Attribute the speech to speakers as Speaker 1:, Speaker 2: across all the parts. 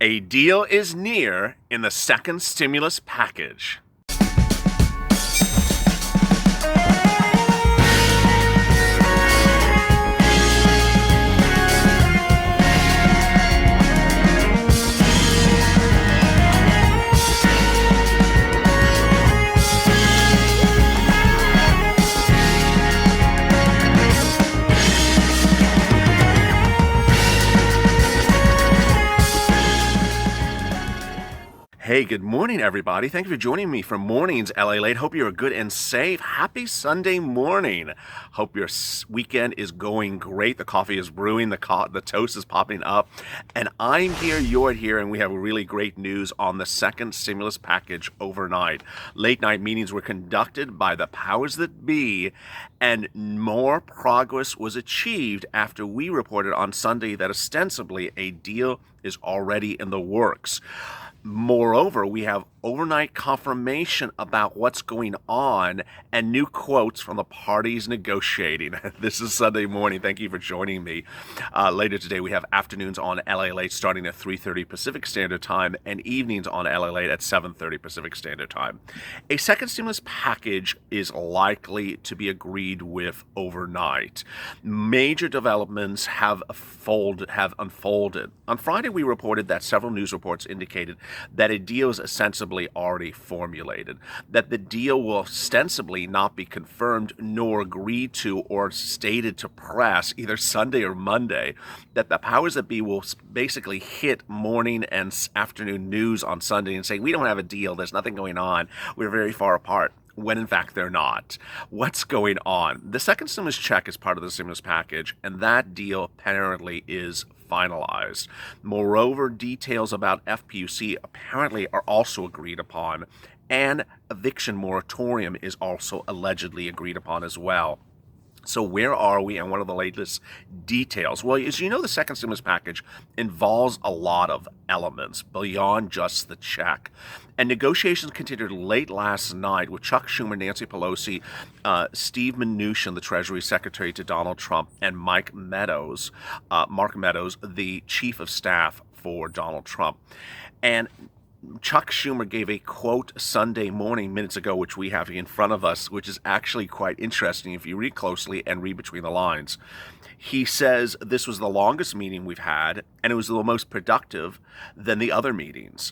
Speaker 1: A deal is near in the second stimulus package. Hey, good morning, everybody. Thank you for joining me for Mornings LALATE. Hope you're good and safe. Happy Sunday morning. Hope your weekend is going great. The coffee is brewing, the toast is popping up, and I'm here, you're here, and we have really great news on the second stimulus package overnight. Late night meetings were conducted by the powers that be, and more progress was achieved after we reported on Sunday that ostensibly a deal is already in the works. Moreover, we have overnight confirmation about what's going on and new quotes from the parties negotiating. This is Sunday morning. Thank you for joining me. Later today, we have afternoons on LALATE starting at 3:30 Pacific Standard Time and evenings on LALATE at 7:30 Pacific Standard Time. A second stimulus package is likely to be agreed with overnight. Major developments have unfolded. On Friday, we reported that several news reports indicated that a deal is ostensibly already formulated, that the deal will ostensibly not be confirmed nor agreed to or stated to press either Sunday or Monday, that the powers that be will basically hit morning and afternoon news on Sunday and say, we don't have a deal, there's nothing going on, we're very far apart, when in fact they're not. What's going on? The second stimulus check is part of the stimulus package, and that deal apparently is finalized. Moreover, details about FPUC apparently are also agreed upon, and eviction moratorium is also allegedly agreed upon as well. So where are we and what are the latest details? Well, as you know, the second stimulus package involves a lot of elements beyond just the check. And negotiations continued late last night with Chuck Schumer, Nancy Pelosi, Steve Mnuchin, the Treasury Secretary to Donald Trump, and Mark Meadows, the Chief of Staff for Donald Trump. And Chuck Schumer gave a quote Sunday morning minutes ago, which we have in front of us, which is actually quite interesting if you read closely and read between the lines. He says this was the longest meeting we've had, and it was the most productive than the other meetings.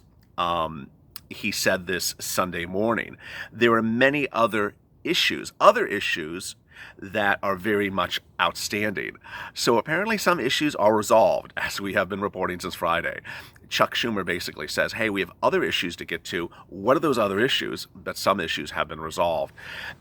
Speaker 1: He said this Sunday morning. There are many other issues that are very much outstanding. So apparently some issues are resolved, as we have been reporting since Friday. Chuck Schumer basically says, hey, we have other issues to get to. What are those other issues? But some issues have been resolved.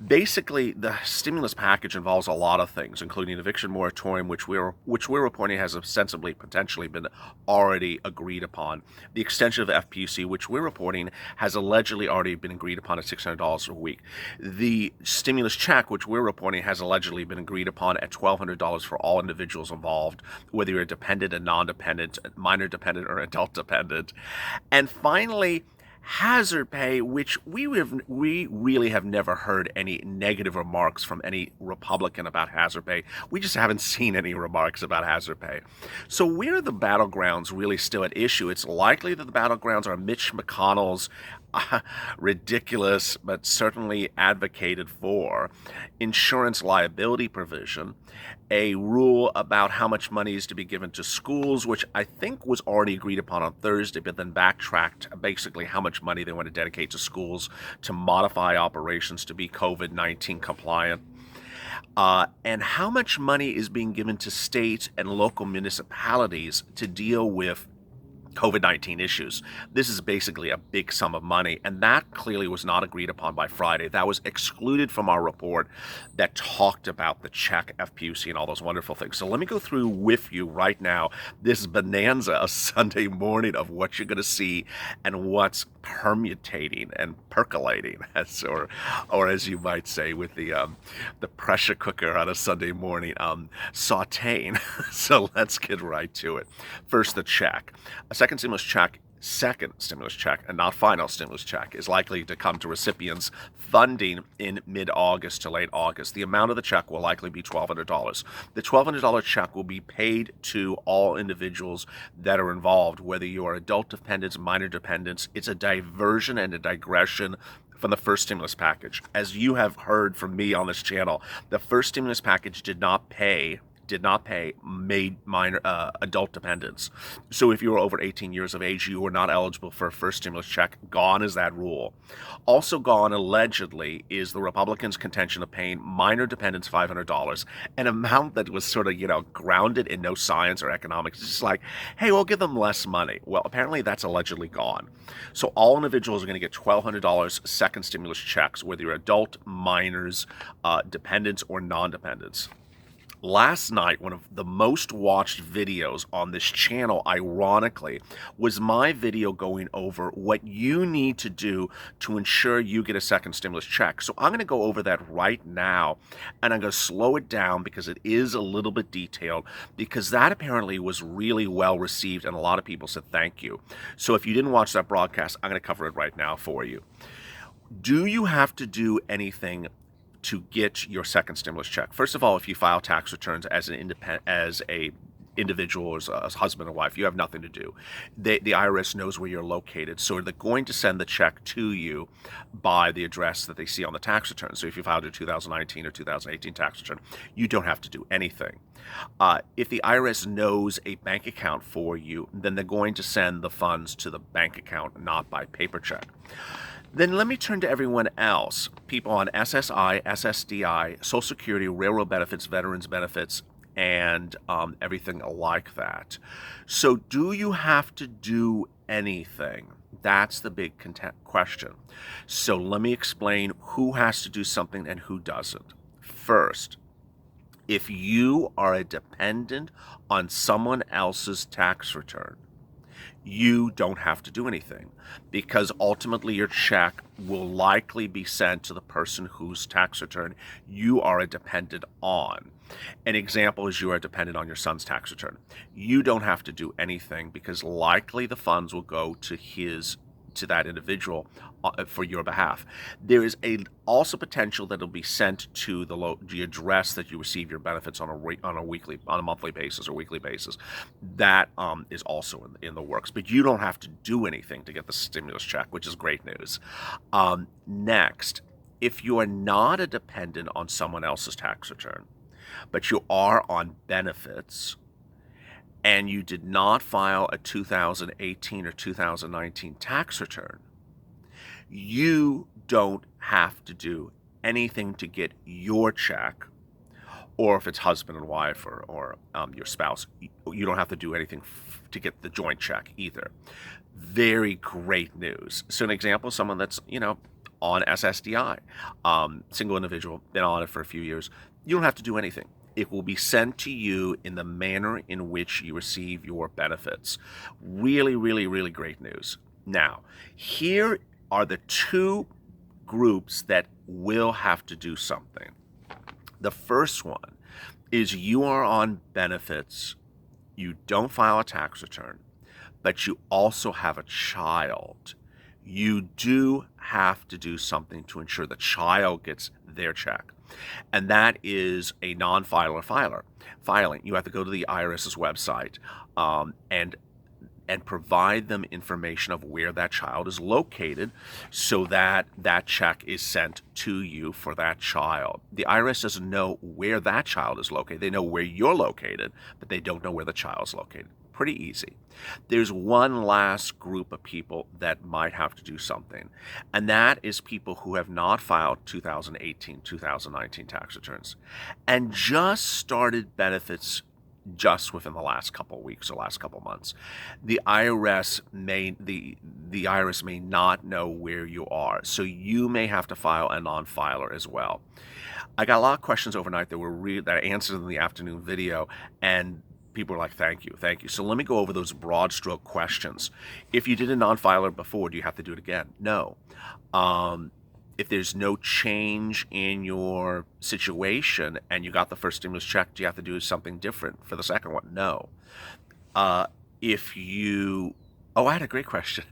Speaker 1: Basically, the stimulus package involves a lot of things, including eviction moratorium, which we're reporting has ostensibly potentially been already agreed upon. The extension of the FPUC, which we're reporting has allegedly already been agreed upon at $600 a week. The stimulus check, which we're reporting has allegedly been agreed upon at $1,200 for all individuals involved, whether you're a dependent, a non-dependent, minor dependent, or adult dependent. And finally, hazard pay, which we really have never heard any negative remarks from any Republican about hazard pay. We just haven't seen any remarks about hazard pay. So where are the battlegrounds really still at issue? It's likely that the battlegrounds are Mitch McConnell's ridiculous but certainly advocated for insurance liability provision, a rule about how much money is to be given to schools, which I think was already agreed upon on Thursday, but then backtracked basically how much money they want to dedicate to schools to modify operations to be COVID-19 compliant. And how much money is being given to state and local municipalities to deal with COVID-19 issues. This is basically a big sum of money, and that clearly was not agreed upon by Friday. That was excluded from our report that talked about the check, FPUC, and all those wonderful things. So let me go through with you right now this bonanza of Sunday morning of what you're going to see and what's permutating and percolating, or as you might say with the pressure cooker on a Sunday morning, sauteing. So let's get right to it. First, the check. A second stimulus check second stimulus check, and not final stimulus check, is likely to come to recipients funding in mid-August to late August. The amount of the check will likely be $1,200. The $1,200 check will be paid to all individuals that are involved, whether you are adult dependents, minor dependents. It's a diversion and a digression from the first stimulus package. As you have heard from me on this channel, the first stimulus package did not pay minor adult dependents. So if you were over 18 years of age, you were not eligible for a first stimulus check. Gone is that rule. Also gone, allegedly, is the Republicans' contention of paying minor dependents $500, an amount that was sort of, grounded in no science or economics. It's just like, hey, we'll give them less money. Well, apparently that's allegedly gone. So all individuals are going to get $1,200 second stimulus checks, whether you're adult, minors, dependents, or non-dependents. Last night, one of the most watched videos on this channel, ironically, was my video going over what you need to do to ensure you get a second stimulus check. So I'm going to go over that right now, and I'm going to slow it down because it is a little bit detailed, because that apparently was really well received, and a lot of people said thank you. So if you didn't watch that broadcast, I'm going to cover it right now for you. Do you have to do anything to get your second stimulus check? First of all, if you file tax returns as a individual or as a husband or wife, you have nothing to do. The IRS knows where you're located, so they're going to send the check to you by the address that they see on the tax return. So if you filed your 2019 or 2018 tax return, you don't have to do anything. If the IRS knows a bank account for you, then they're going to send the funds to the bank account, not by paper check. Then let me turn to everyone else, people on SSI, SSDI, Social Security, railroad benefits, veterans benefits, and everything like that. So do you have to do anything? That's the big question. So let me explain who has to do something and who doesn't. First, if you are a dependent on someone else's tax return, you don't have to do anything, because ultimately your check will likely be sent to the person whose tax return you are a dependent on. An example is you are dependent on your son's tax return. You don't have to do anything, because likely the funds will go to that individual for your behalf. There is also potential that it'll be sent to the address that you receive your benefits on a monthly basis or weekly basis. That is also in the works, but you don't have to do anything to get the stimulus check, which is great news. Next, if you are not a dependent on someone else's tax return, but you are on benefits, and you did not file a 2018 or 2019 tax return, you don't have to do anything to get your check, or if it's husband and wife or your spouse, you don't have to do anything to get the joint check either. Very great news. So an example, someone that's, on SSDI, single individual, been on it for a few years, you don't have to do anything. It will be sent to you in the manner in which you receive your benefits. Really, really, really great news. Now, here are the two groups that will have to do something. The first one is you are on benefits, you don't file a tax return, but you also have a child. You do have to do something to ensure the child gets their check. And that is a non-filer filing. You have to go to the IRS's website and provide them information of where that child is located, so that that check is sent to you for that child. The IRS doesn't know where that child is located. They know where you're located, but they don't know where the child is located. Pretty easy. There's one last group of people that might have to do something, and that is people who have not filed 2018, 2019 tax returns and just started benefits just within the last couple of weeks or last couple of months. The IRS may not know where you are, so you may have to file a non-filer as well. I got a lot of questions overnight that I answered in the afternoon video, and people are like, thank you. So let me go over those broad stroke questions. If you did a non-filer before, do you have to do it again? No. If there's no change in your situation and you got the first stimulus check, do you have to do something different for the second one? No. If you Oh, I had a great question.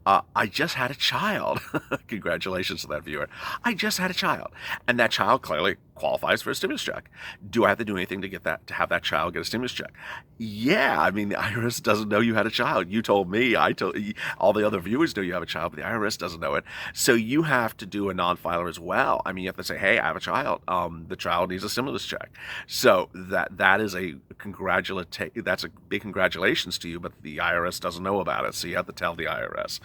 Speaker 1: I just had a child. Congratulations to that viewer. I just had a child, and that child clearly qualifies for a stimulus check. Do I have to do anything to get that to have that child get a stimulus check? Yeah, I mean the IRS doesn't know you had a child. You told me. I told all the other viewers know you have a child, but the IRS doesn't know it. So you have to do a non-filer as well. I mean, you have to say, "Hey, I have a child. The child needs a stimulus check." So that is a that's a big congratulations to you, but the IRS doesn't know about it, so you have to tell the IRS.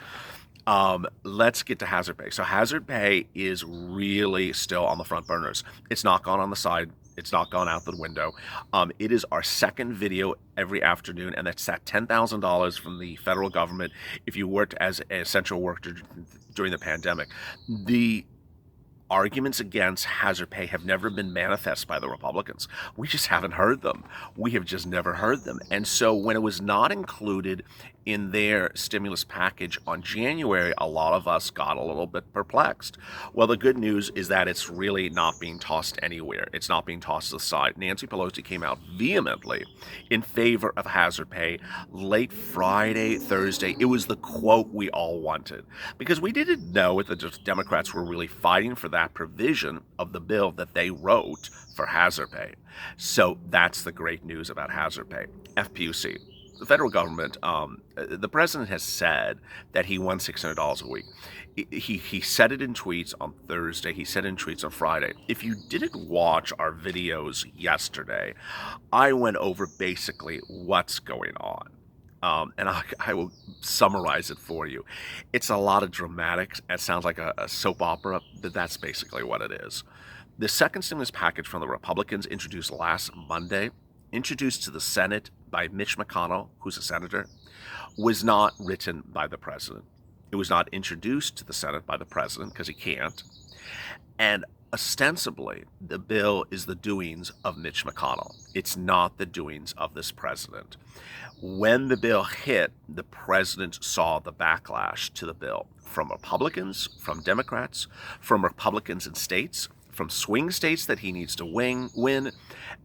Speaker 1: Let's get to hazard pay. So hazard pay is really still on the front burners. It's not gone on the side. It's not gone out the window. It is our second video every afternoon, and that's that $10,000 from the federal government if you worked as an essential worker during the pandemic. The arguments against hazard pay have never been manifest by the Republicans. We just haven't heard them. We have just never heard them. And so when it was not included in their stimulus package on January, a lot of us got a little bit perplexed. Well, the good news is that it's really not being tossed anywhere. It's not being tossed aside. Nancy Pelosi came out vehemently in favor of hazard pay late Friday, Thursday. It was the quote we all wanted, because we didn't know if the Democrats were really fighting for that provision of the bill that they wrote for hazard pay. So that's the great news about hazard pay. FPUC. The federal government, the president has said that he won $600 a week. He said it in tweets on Thursday. He said it in tweets on Friday. If you didn't watch our videos yesterday, I went over basically what's going on. And I will summarize it for you. It's a lot of dramatics. It sounds like a soap opera, but that's basically what it is. The second stimulus package from the Republicans introduced last Monday, introduced to the Senate by Mitch McConnell, who's a senator, was not written by the president. It was not introduced to the Senate by the president because he can't. And ostensibly, the bill is the doings of Mitch McConnell. It's not the doings of this president. When the bill hit, the president saw the backlash to the bill from Republicans, from Democrats, from Republicans in states, from swing states that he needs to win,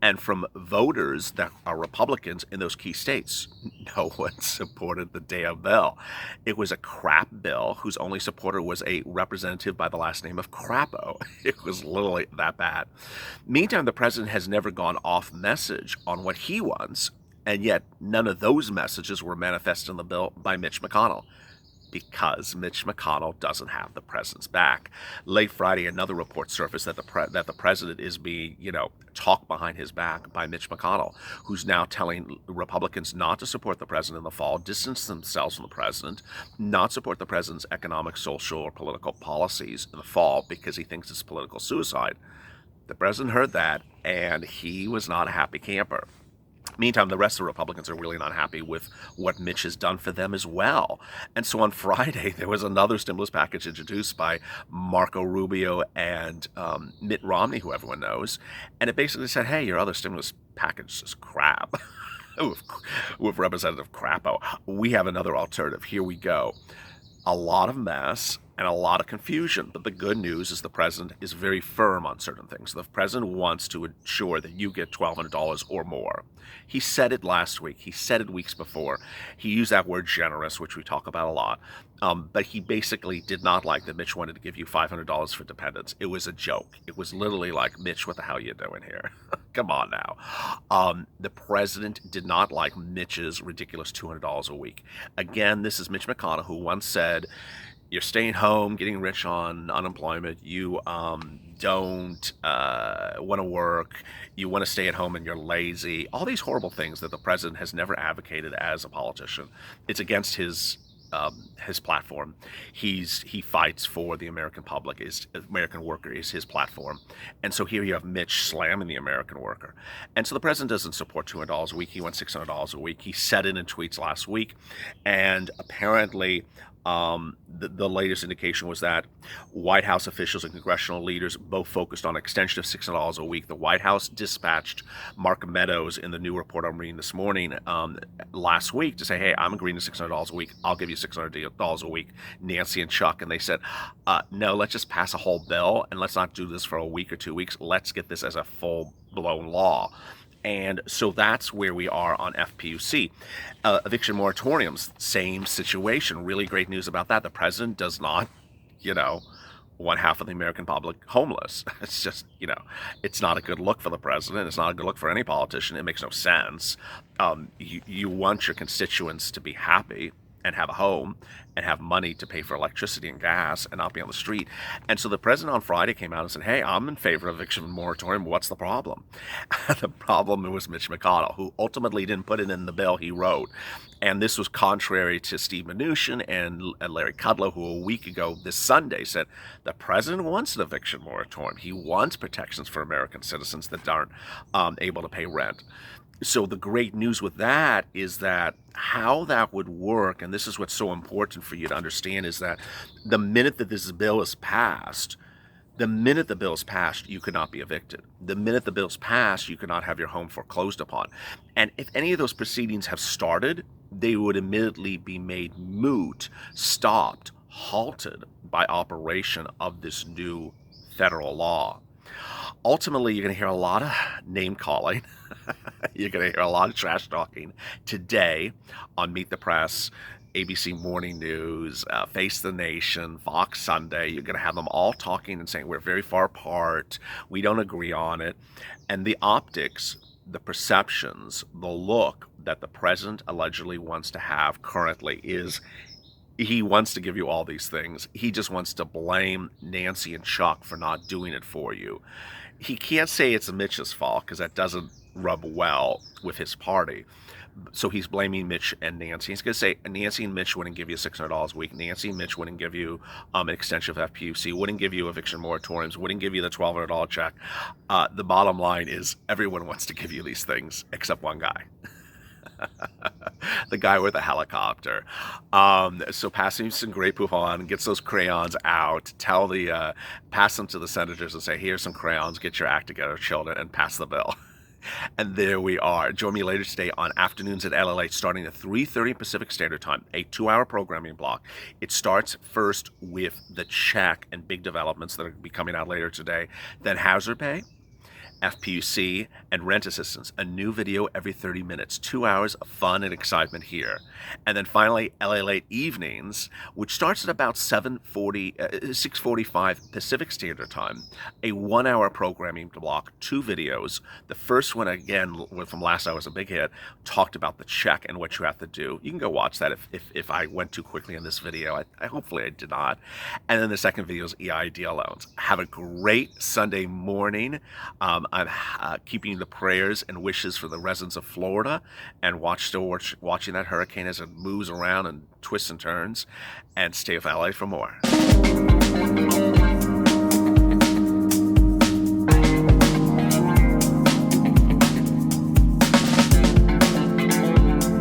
Speaker 1: and from voters that are Republicans in those key states. No one supported the damn bill. It was a crap bill whose only supporter was a representative by the last name of Crapo. It was literally that bad. Meantime, the president has never gone off message on what he wants, and yet none of those messages were manifested in the bill by Mitch McConnell, because Mitch McConnell doesn't have the president's back. Late Friday, another report surfaced that the president is being, talked behind his back by Mitch McConnell, who's now telling Republicans not to support the president in the fall, distance themselves from the president, not support the president's economic, social, or political policies in the fall because he thinks it's political suicide. The president heard that, and he was not a happy camper. Meantime, the rest of the Republicans are really not happy with what Mitch has done for them as well. And so on Friday, there was another stimulus package introduced by Marco Rubio and Mitt Romney, who everyone knows. And it basically said, hey, your other stimulus package is crap. with Representative Crapo. We have another alternative. Here we go. A lot of mess and a lot of confusion. But the good news is the president is very firm on certain things. The president wants to ensure that you get $1,200 or more. He said it last week. He said it weeks before. He used that word generous, which we talk about a lot. But he basically did not like that Mitch wanted to give you $500 for dependents. It was a joke. It was literally like, Mitch, what the hell are you doing here? Come on now. The president did not like Mitch's ridiculous $200 a week. Again, this is Mitch McConnell, who once said, you're staying home, getting rich on unemployment. You don't want to work. You want to stay at home and you're lazy. All these horrible things that the president has never advocated as a politician. It's against his platform. He fights for the American public. American worker is his platform. And so here you have Mitch slamming the American worker. And so the president doesn't support $200 a week. He wants $600 a week. He said it in tweets last week. And apparently the latest indication was that White House officials and congressional leaders both focused on extension of $600 a week. The White House dispatched Mark Meadows in the new report I'm reading this morning last week to say, hey, I'm agreeing to $600 a week. I'll give you $600 a week, Nancy and Chuck. And they said, no, let's just pass a whole bill and let's not do this for a week or 2 weeks. Let's get this as a full-blown law. And so that's where we are on FPUC. Eviction moratoriums, same situation. Really great news about that. The president does not, you know, want half of the American public homeless. It's just, it's not a good look for the president. It's not a good look for any politician. It makes no sense. You want your constituents to be happy and have a home and have money to pay for electricity and gas and not be on the street. And so the president on Friday came out and said, hey, I'm in favor of eviction moratorium. What's the problem? The problem was Mitch McConnell, who ultimately didn't put it in the bill he wrote. And this was contrary to Steve Mnuchin and Larry Kudlow, who a week ago this Sunday said the president wants an eviction moratorium. He wants protections for American citizens that aren't able to pay rent. So the great news with that is that how that would work, and this is what's so important for you to understand, is that the minute that this bill is passed, you could not be evicted. The minute the bill's passed, you could not have your home foreclosed upon. And if any of those proceedings have started, they would immediately be made moot, stopped, halted by operation of this new federal law. Ultimately, you're going to hear a lot of name calling. You're going to hear a lot of trash talking today on Meet the Press, ABC Morning News, Face the Nation, Fox Sunday. You're going to have them all talking and saying we're very far apart, we don't agree on it. And the optics, the perceptions, the look that the president allegedly wants to have currently is he wants to give you all these things. He just wants to blame Nancy and Chuck for not doing it for you. He can't say it's Mitch's fault because that doesn't rub well with his party. So he's blaming Mitch and Nancy. He's going to say Nancy and Mitch wouldn't give you $600 a week. Nancy and Mitch wouldn't give you an extension of FPUC, wouldn't give you eviction moratoriums, wouldn't give you the $1,200 check. The bottom line is everyone wants to give you these things except one guy. The guy with the helicopter. So pass him some Grey Poupon, gets those crayons out, pass them to the senators and say, here's some crayons, get your act together, children, and pass the bill. And there we are. Join me later today on Afternoons at LALATE starting at 3:30 Pacific Standard Time, a 2-hour programming block. It starts first with the check and big developments that are going to be coming out later today, then hazard pay, FPUC, and rent assistance. A new video every 30 minutes. 2 hours of fun and excitement here. And then finally, LALATE Evenings, which starts at about 6:45 Pacific Standard Time. A 1-hour programming block, 2 videos. The first one, again, from last hour, was a big hit, talked about the check and what you have to do. You can go watch that if I went too quickly in this video. Hopefully I did not. And then the second video is EID loans. Have a great Sunday morning. I'm keeping the prayers and wishes for the residents of Florida, and watching that hurricane as it moves around and twists and turns, and stay with LA for more.